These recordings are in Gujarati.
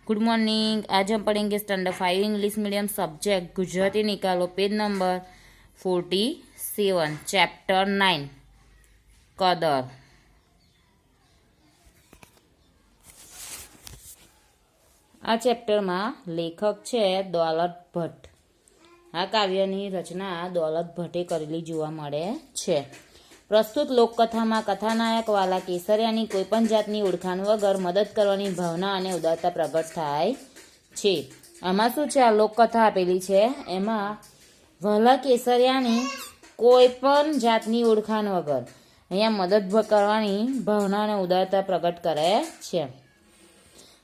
Good morning. आज हम पढ़ेंगे standard 5 English medium subject Gujarati. निकालो पेज नंबर 47 चैप्टर 9 कदर। आ चैप्टर में लेखक छे दौलत भट्ट। आ काव्यनी रचना दौलत भट्टे करेली जोवा मळे छे। प्रस्तुत लोककथा में कथानायक वाला केसरियानी कोईपण जातनी ओळखाण वगर मदद करवानी भावना अने उदारता प्रगट थाय छे। आमां शुं छे, आ लोककथा आपेली छे एमां वाला केसरियानी कोईपण जातनी ओळखाण वगर अहींया मदद करवानी भावना अने उदारता प्रगट करे छे।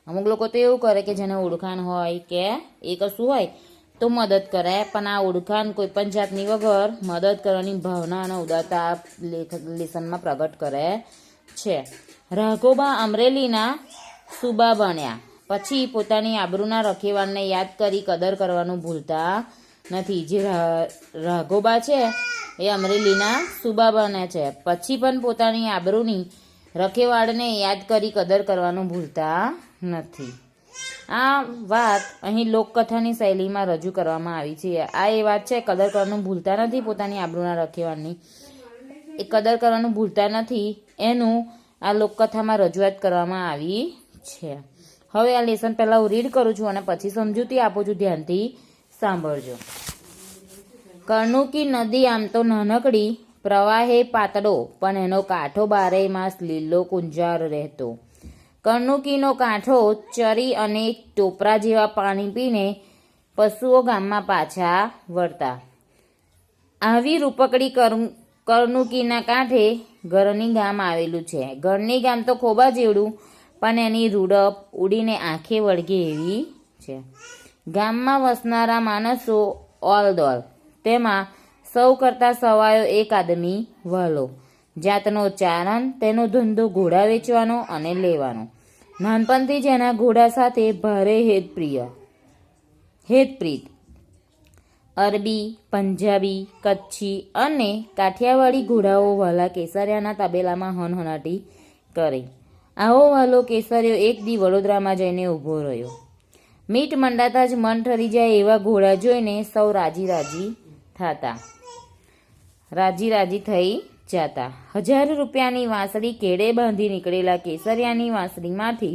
अमुक लोको तो एवुं करे के जेने ओळखाण होय के ए कशुं होय तो मदद करे, पण आ ओळखाण कोईपण जातनी वगर मदद करवानी भावना अने उदारता लेसन में प्रगट करे छे। राघोबा अमरेलीना सूबा बन्या पछी पोतानी आबरूना रखेवाळने याद करी कदर करवानुं भूलता नथी। जे राघोबा छे ए अमरेलीना सूबा बने छे, पछी पण पोतानी आबरूनी रखेवाळने याद करी कदर करवानुं भूलता नथी। आ बात अहीं लोककथानी शैली में रजू करवामां आवी छे। आ ए वात छे, कदर करवानुं भूलता नथी पोतानी आबरूना रखेवाळनी, ए कदर करवानुं भूलता नथी एनुं आ लोककथामां रजूआत करवामां आवी छे। हवे आ लेसन पहेला हुं रीड करूं छुं अने पछी समजूती आपું છું, ધ્યાનથી સાંભળજો। कर्णुकी नदी आम तो नानकड़ी प्रवाहे पातळो पण एनो कांठो बारे मास લીલો કુંજાર રહેતો। कर्णुकीनो कांठो चरी अने टोपरा जेवा पाणी पीने पशुओ गाममां पाछा वळता। आवी रूपकड़ी कर्णुकीना कांठे गरनी गाम आवेलुं छे। गरनी गाम तो खोबा जेवडुं पण एनी रूडप उडीने आंखे वळगे एवी छे। गाममां वसनारा माणसो ओलदोल, तेमां सौ करता सवायो एक आदमी वहलो। जातनो चारण, तेनो धंधो घोड़ा वेचवानो अने लेवानो। नानपणथी ज एना घोड़ा साथे भारे हेतप्रीत। अरबी, पंजाबी, कच्छी अने काठियावाड़ी घोड़ाओ वाला केसरियाना तबेलामां हनहनाटी करे। आवो वालो केसरियो एक दी वडोदरामां जईने ऊभो रह्यो। मीट मंडाता ज मन ठरी जाय एवा घोड़ा जोईने सौ राजी थई जाता। 1000 रूपियानी वांसળી केड़े बांधी निकळेला केसरियानी वांसળીमांथी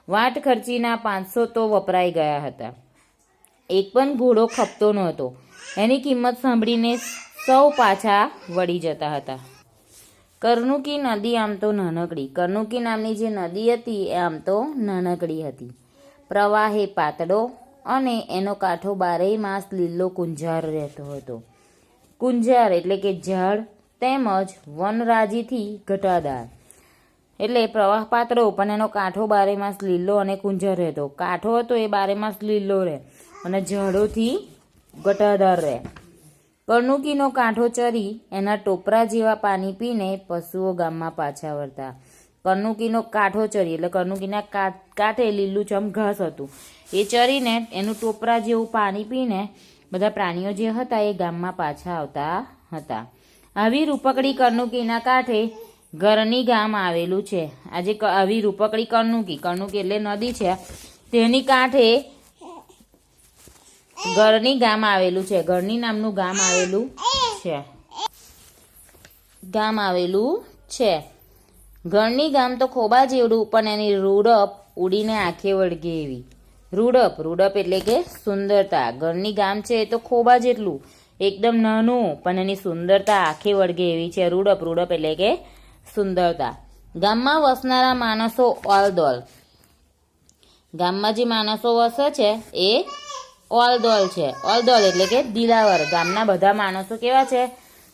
वाट खर्चीना 500 तो वपराई गया हता। एक पण घोड़ो खपतो नहोतो। एनी किंमत सांभळीने सौ पाछा वળી जता हता। कर्णुकी नदी आम तो नानकड़ी, कर्णुकी नामनी जे नदी हती ए आम तो नानकड़ी हती। प्रवाहे पातळो अने एनो कांठो 12 मास લીલો કુંજાર રહેતો હતો। કુંજાર એટલે કે ઝાડ તેમજ વનરાજીથી ઘટાદાર, એટલે પ્રવાહ પાતળો પણ એનો કાંઠો 12 માસ લીલો અને કુંજાર રહેતો। કાંઠો હતો એ 12 માસ લીલો રહે અને ઝાડોથી ઘટાદાર રહે। કર્ણુકીનો કાંઠો ચરી એના ટોપરા જેવા પાણી પીને પશુઓ ગામમાં પાછા વળતા। કર્ણુકીનો કાંઠો ચરી એટલે કર્ણુકીના કાંઠે લીલુંછમ ઘાસ હતું, એ ચરીને એનું ટોપરા જેવું પાણી પીને બધા પ્રાણીઓ જે હતા એ ગામમાં પાછા આવતા હતા। આવી રૂપકડી કર્ણુકીના કાંઠે ગરની ગામ આવેલું છે। આજે આવી રૂપકડી કર્ણુકી એટલે નદી છે, તેની કાંઠે ગરની ગામ આવેલું છે। ગરની નામનું ગામ આવેલું છે। ગરની ગામ તો ખોબા જેવડું પણ એની રૂડપ ઉડીને આંખે વળગે એવી। રૂડપ એટલે કે સુંદરતા। ગરની ગામ છે એ તો ખોબા જેટલું એકદમ નાનું પણ એની સુંદરતા આંખે વળગે એવી છે। રૂડપ એટલે કે સુંદરતા। ગામમાં વસનારા માણસો ઓલદોલ, ગામમાં જે માણસો વસે છે એ ઓલદોલ છે। ઓલદોલ એટલે કે દિલાવર। ગામના બધા માણસો કેવા છે?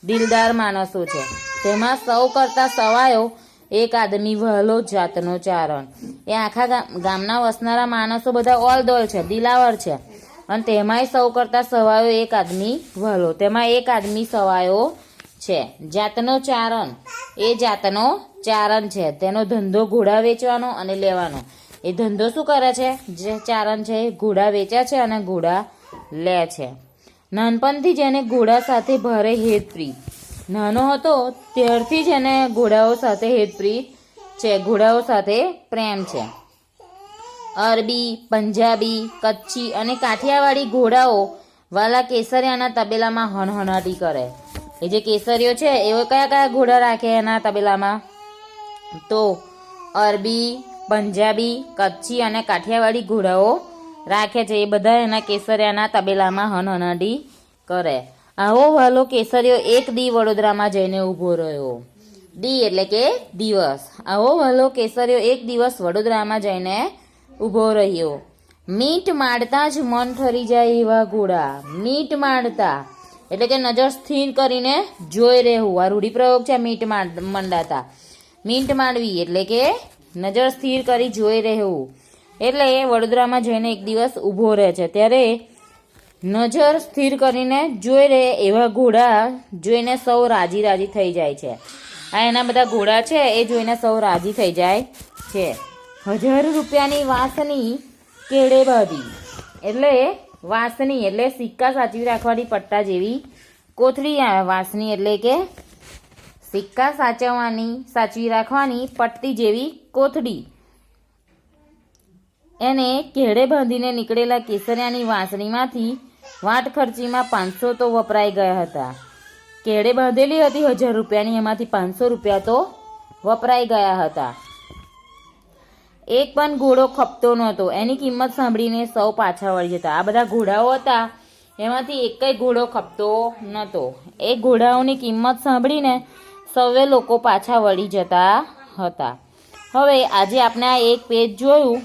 દિલદાર માણસો છે। તેમાં સૌ કરતા સવાયો એક આદમી વહલો જાતનો ચારણ। એ આખા ગામના વસનારા માણસો બધા ઓલદોલ છે, દિલાવર છે, અને તેમાંય સૌ કરતા સવાયો એક આદમી વહલો, તેમાં એક આદમી સવાયો છે। જાતનો ચારણ, એ જાતનો ચારણ છે, તેનો ધંધો ઘોડા વેચવાનો અને લેવાનો। એ ધંધો શું કરે છે? જે ચારણ છે એ ઘોડા વેચે છે અને ઘોડા લે છે। નાનપણથી જ એને ઘોડા સાથે ભારે હેતપ્રીત, નાનો હતો ત્યારથી જ એને ઘોડાઓ સાથે હેતપ્રીત છે, ઘોડાઓ સાથે પ્રેમ છે। અરબી, પંજાબી, કચ્છી અને કાઠિયાવાડી ઘોડાઓ વાલા કેસરિયાના તબેલામાં હણહણાટી કરે. એ જે કેસરીઓ છે એવો કયા કયા ઘોડા રાખે એના તબેલામાં? તો અરબી, પંજાબી, કચ્છી અને કાઠિયાવાડી ઘોડાઓ રાખે છે. એ બધા એના કેસરિયાના તબેલામાં હણહણાટી કરે. આવો વાલો કેસરીયો એક દી વડોદરામાં જઈને ઊભો રહ્યો. દી એટલે કે દિવસ. આવો વાલો કેસરીયો એક દિવસ વડોદરામાં જઈને ઊભો રહ્યો. મીટ મારતા જ મન ઠરી જાય એવા ઘોડા. મીટ મારતા એટલે કે નજર સ્થિર કરીને જોઈ રહેવું. આ રૂઢિપ્રયોગ છે મીટ મંડાતા. મીટ માંડવી એટલે કે નજર સ્થિર કરી જોઈ રહેવું. એટલે એ વડોદરામાં જઈને એક દિવસ ઊભો રહે છે. ત્યારે નજર સ્થિર કરીને જોઈ રહે એવા ઘોડા જોઈને સૌ રાજી રાજી થઈ જાય છે. આ એના બધા ઘોડા છે એ જોઈને સૌ રાજી થઈ જાય છે. 1000 રૂપિયાની વાંસની કેળે બાંધી. એટલે વાંસની એટલે સિક્કા સાચવી રાખવાની પટ્ટા જેવી કોથળી આવે. વાંસની એટલે કે સિક્કા સાચવી રાખવાની પટ્ટી જેવી કોથળી. એને કેળે બાંધીને નીકળેલા કેસરિયાની વાંસણીમાંથી વાટ ખર્ચીમાં 500 તો વપરાઈ ગયા હતા. કેળે બાંધેલી હતી 1000 રૂપિયાની, એમાંથી 500 રૂપિયા તો વપરાઈ ગયા હતા. એક પણ ઘોડો ખપતો નહોતો. એની કિંમત સાંભળીને સૌ પાછા વળી જતા. આ બધા ઘોડાઓ હતા એમાંથી એકય ઘોડો ખપતો નહોતો. એ ઘોડાઓની કિંમત સાંભળીને સૌએ લોકો પાછા વળી જતા હતા. હવે આજે આપણે આ એક પેજ જોયું.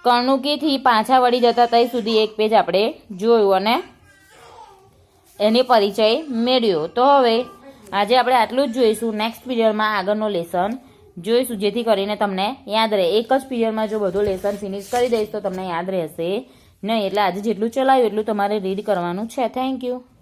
કર્ણુકીથી પાછા વળી જતા ત્યાં સુધી એક પેજ આપણે જોયું અને એની પરિચય મેળવ્યો. તો હવે આજે આપણે આટલું જ જોઈશું. નેક્સ્ટ પીરિયડમાં આગળનો લેસન જોઈશું, જેથી કરીને તમને યાદ રહે. એક જ પીરિયડમાં જો બધું લેસન ફિનિશ કરી દઈશ તો તમને યાદ રહેશે નહીં. એટલે આજે જેટલું ચલાવ્યું એટલું તમારે રીડ કરવાનું છે. Thank you.